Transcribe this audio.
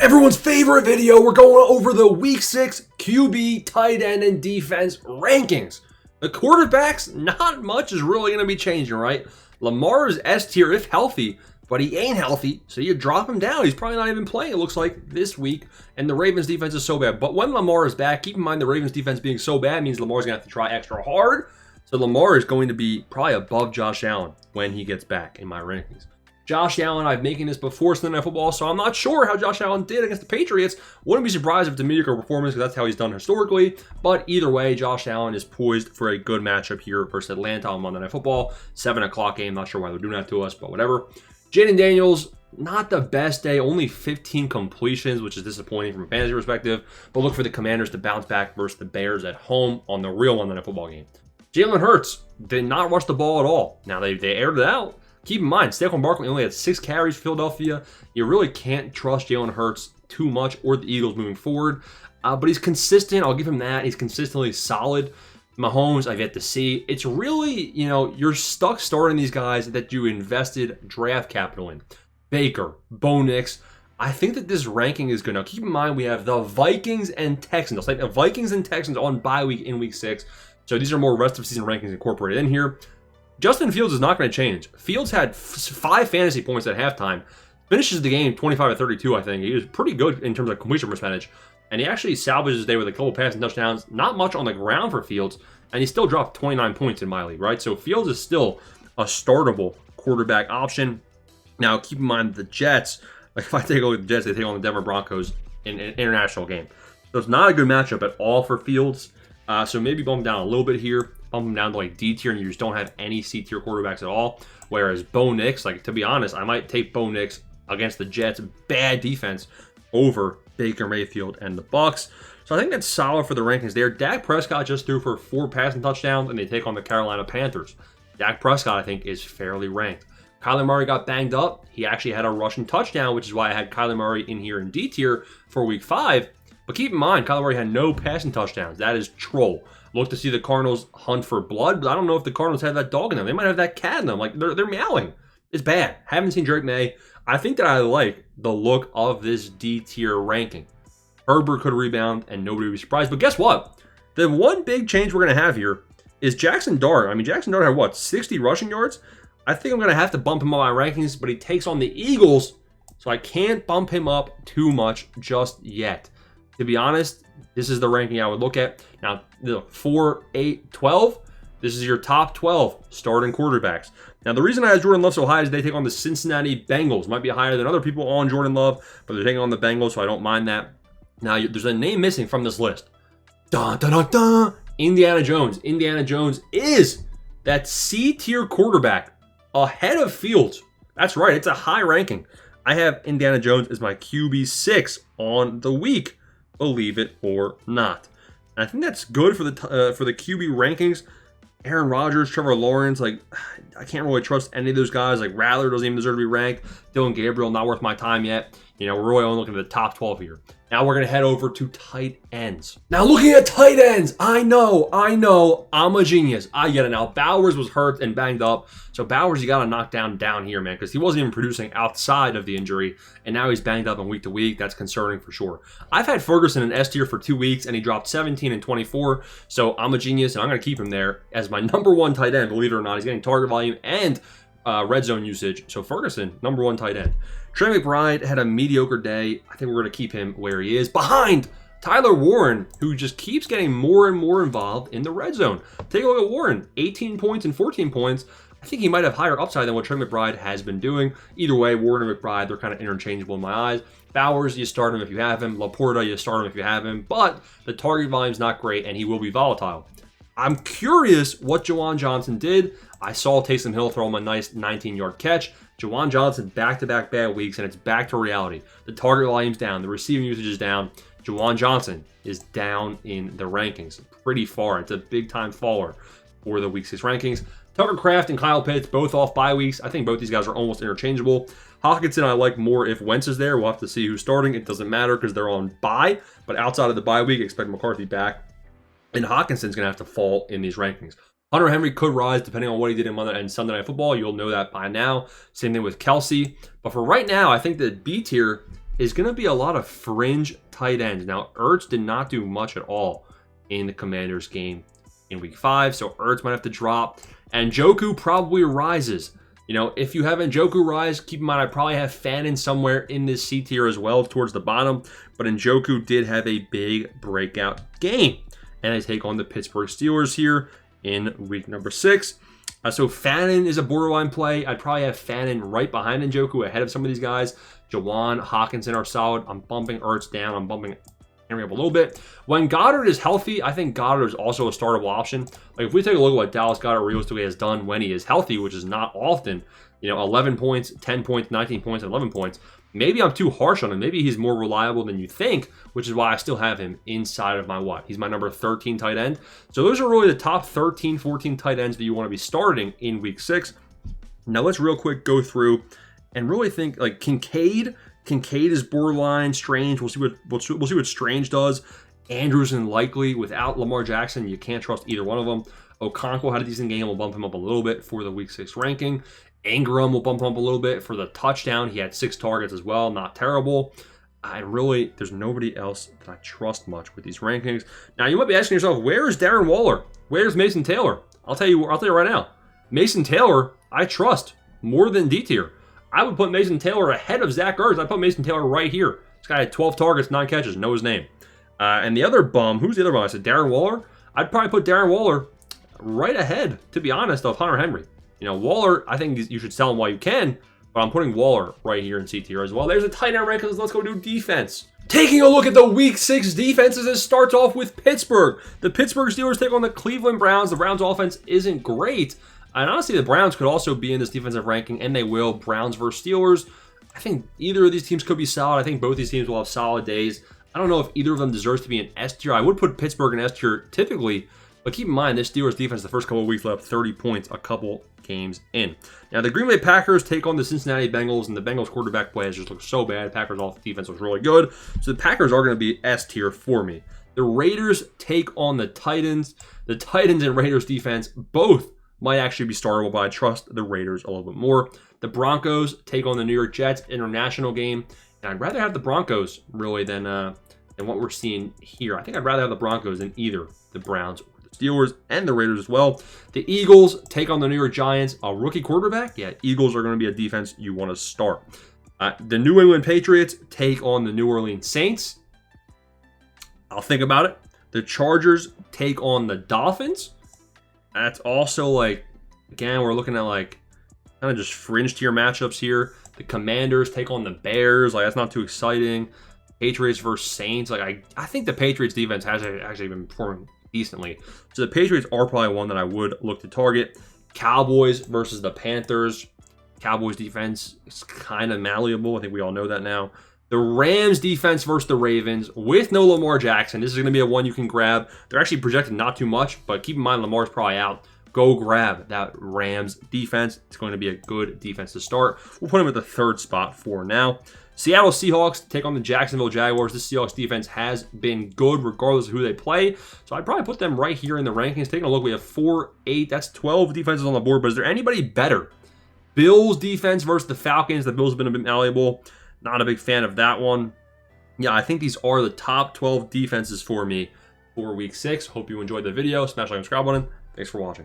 Everyone's favorite video, we're going over the Week 6 QB, tight end, and defense rankings. The quarterbacks, not much is really going to be changing, right? Lamar is S tier if healthy, but he ain't healthy, so you drop him down. He's probably not even playing, it looks like, this week, and the Ravens defense is so bad. But when Lamar is back, keep in mind the Ravens defense being so bad means Lamar's going to have to try extra hard. So Lamar is going to be probably above Josh Allen when he gets back in my rankings. Josh Allen, I've making this before Sunday Night Football, so I'm not sure how Josh Allen did against the Patriots. Wouldn't be surprised if it's a mediocre performance because that's how he's done historically. But either way, Josh Allen is poised for a good matchup here versus Atlanta on Monday Night Football. 7 o'clock game, not sure why they're doing that to us, but whatever. Jaden Daniels, not the best day, only 15 completions, which is disappointing from a fantasy perspective. But look for the Commanders to bounce back versus the Bears at home on the real Monday Night Football game. Jalen Hurts did not rush the ball at all. Now, they aired it out. Keep in mind, Saquon Barkley only had 6 carries for Philadelphia. You really can't trust Jalen Hurts too much or the Eagles moving forward. But he's consistent. I'll give him that. He's consistently solid. Mahomes, I've yet to see. It's really, you're stuck starting these guys that you invested draft capital in. Baker, Bo Nix. I think that this ranking is good. Now, keep in mind, we have the Vikings and Texans. I'll say the Vikings and Texans on bye week in week 6. So these are more rest of season rankings incorporated in here. Justin Fields is not going to change. Fields had 5 fantasy points at halftime. Finishes the game 25-32, I think. He was pretty good in terms of completion percentage. And he actually salvages his day with a couple passing touchdowns. Not much on the ground for Fields. And he still dropped 29 points in my league, right? So Fields is still a startable quarterback option. Now, keep in mind the Jets. If I take a look at the Jets, they take on the Denver Broncos in an international game. So it's not a good matchup at all for Fields. So maybe bump him down a little bit here. Bump him down to like D tier, and you just don't have any C tier quarterbacks at all. Whereas Bo Nix, to be honest, I might take Bo Nix against the Jets' bad defense over Baker Mayfield and the Bucs. So I think that's solid for the rankings there. Dak Prescott just threw for 4 passing touchdowns, and they take on the Carolina Panthers. Dak Prescott, I think, is fairly ranked. Kyler Murray got banged up. He actually had a rushing touchdown, which is why I had Kyler Murray in here in D tier for week 5. But keep in mind, Kyler Murray had no passing touchdowns. That is troll. Look to see the Cardinals hunt for blood, but I don't know if the Cardinals have that dog in them. They might have that cat in them. They're meowing. It's bad. Haven't seen Drake May. I think that I like the look of this D tier ranking. Herbert could rebound, and nobody would be surprised. But guess what? The one big change we're going to have here is Jackson Dart. I mean, Jackson Dart had 60 rushing yards? I think I'm going to have to bump him up my rankings, but he takes on the Eagles, so I can't bump him up too much just yet. To be honest, this is the ranking I would look at. Now, 4, 8, 12, this is your top 12 starting quarterbacks. Now, the reason I have Jordan Love so high is they take on the Cincinnati Bengals. Might be higher than other people on Jordan Love, but they're taking on the Bengals, so I don't mind that. Now, there's a name missing from this list. Dun, dun, dun, dun. Indiana Jones. Indiana Jones is that C-tier quarterback ahead of Fields. That's right, it's a high ranking. I have Indiana Jones as my QB 6 on the week. Believe it or not. And I think that's good for the QB rankings. Aaron Rodgers, Trevor Lawrence, I can't really trust any of those guys. Rattler doesn't even deserve to be ranked. Dylan Gabriel, not worth my time yet. We're really only looking at the top 12 here. Now we're going to head over to tight ends. Now looking at tight ends, I know, I'm a genius. I get it now. Bowers was hurt and banged up. So Bowers, you got to knock down here, man, because he wasn't even producing outside of the injury. And now he's banged up in week to week. That's concerning for sure. I've had Ferguson in S tier for 2 weeks, and he dropped 17 and 24. So I'm a genius, and I'm going to keep him there as my number 1 tight end. Believe it or not, he's getting target volume and red zone usage. So Ferguson, number 1 tight end. Trey McBride had a mediocre day. I think we're going to keep him where he is, behind Tyler Warren, who just keeps getting more and more involved in the red zone. Take a look at Warren, 18 points and 14 points. I think he might have higher upside than what Trey McBride has been doing. Either way, Warren and McBride, they're kind of interchangeable in my eyes. Bowers, you start him if you have him. Laporta, you start him if you have him. But the target volume's not great, and he will be volatile. I'm curious what Juwan Johnson did. I saw Taysom Hill throw him a nice 19-yard catch. Juwan Johnson back-to-back bad weeks, and it's back to reality. The target volume's down. The receiving usage is down. Juwan Johnson is down in the rankings pretty far. It's a big-time faller for the Week 6 rankings. Tucker Kraft and Kyle Pitts, both off bye weeks. I think both these guys are almost interchangeable. Hockenson, I like more if Wentz is there. We'll have to see who's starting. It doesn't matter because they're on bye. But outside of the bye week, expect McCarthy back. And Hawkinson's going to have to fall in these rankings. Hunter Henry could rise depending on what he did in Monday and Sunday Night Football. You'll know that by now. Same thing with Kelsey. But for right now, I think that B tier is going to be a lot of fringe tight ends. Now, Ertz did not do much at all in the Commanders game in week 5, so Ertz might have to drop. And Njoku probably rises. You know, if you have Njoku rise, keep in mind I probably have Fannin somewhere in this C tier as well towards the bottom. But Njoku did have a big breakout game. And I take on the Pittsburgh Steelers here in week number 6. So Fannin is a borderline play. I'd probably have Fannin right behind Njoku ahead of some of these guys. Jawan, Hawkinson are solid. I'm bumping Ertz down. I'm bumping Henry up a little bit. When Goddard is healthy, I think Goddard is also a startable option. Like if we take a look at what Dallas Goedert realistically has done when he is healthy, which is not often, you know, 11 points, 10 points, 19 points, and 11 points. Maybe I'm too harsh on him. Maybe he's more reliable than you think, which is why I still have him inside of my what? He's my number 13 tight end. So those are really the top 13, 14 tight ends that you want to be starting in week 6. Now let's real quick go through and really think like Kincaid. Kincaid is borderline Strange. We'll see what Strange does. Andrews and Likely without Lamar Jackson, you can't trust either one of them. Okonkwo had a decent game. We'll bump him up a little bit for the week 6 ranking. Ingram will bump him up a little bit for the touchdown. He had 6 targets as well. Not terrible. There's nobody else that I trust much with these rankings. Now you might be asking yourself, where is Darren Waller? Where's Mason Taylor? I'll tell you right now. Mason Taylor, I trust more than D tier. I would put Mason Taylor ahead of Zach Ertz. I'd put Mason Taylor right here. This guy had 12 targets, 9 catches, know his name. And the other bum, who's the other bum? I said Darren Waller. I'd probably put Darren Waller right ahead, to be honest, of Hunter Henry. You know, Waller, I think you should sell him while you can, but I'm putting Waller right here in C tier as well. There's a tight end rankings. Let's go do defense. Taking a look at the week 6 defenses, it starts off with Pittsburgh. The Pittsburgh Steelers take on the Cleveland Browns. The Browns offense isn't great. And honestly, the Browns could also be in this defensive ranking, and they will. Browns versus Steelers. I think either of these teams could be solid. I think both these teams will have solid days. I don't know if either of them deserves to be an S tier. I would put Pittsburgh in S tier typically, but keep in mind, this Steelers defense the first couple of weeks let up 30 points a couple games in. Now, the Green Bay Packers take on the Cincinnati Bengals, and the Bengals quarterback play has just looked so bad. Packers off defense was really good. So the Packers are going to be S tier for me. The Raiders take on the Titans. The Titans and Raiders defense both might actually be startable, but I trust the Raiders a little bit more. The Broncos take on the New York Jets, international game, and I'd rather have the Broncos really than what we're seeing here. I think I'd rather have the Broncos than either the Browns or the Steelers, and the Raiders as well. The Eagles take on the New York Giants, a rookie quarterback. Yeah, Eagles are going to be a defense you want to start. The New England Patriots take on the New Orleans Saints. I'll think about it. The Chargers take on the Dolphins. That's also like, again, we're looking at like kind of just fringe tier matchups here. The Commanders take on the Bears. Like, that's not too exciting. Patriots versus Saints. Like, I think the Patriots defense has actually been performing decently. So the Patriots are probably one that I would look to target. Cowboys versus the Panthers. Cowboys defense is kind of malleable. I think we all know that now. The Rams defense versus the Ravens with no Lamar Jackson. This is going to be a one you can grab. They're actually projected not too much, but keep in mind Lamar's probably out. Go grab that Rams defense. It's going to be a good defense to start. We'll put him at the 3rd spot for now. Seattle Seahawks take on the Jacksonville Jaguars. This Seahawks defense has been good regardless of who they play. So I'd probably put them right here in the rankings. Taking a look, we have 4, 8. That's 12 defenses on the board, but is there anybody better? Bills defense versus the Falcons. The Bills have been a bit malleable. Not a big fan of that one. Yeah, I think these are the top 12 defenses for me for week 6. Hope you enjoyed the video. Smash like and subscribe button. Thanks for watching.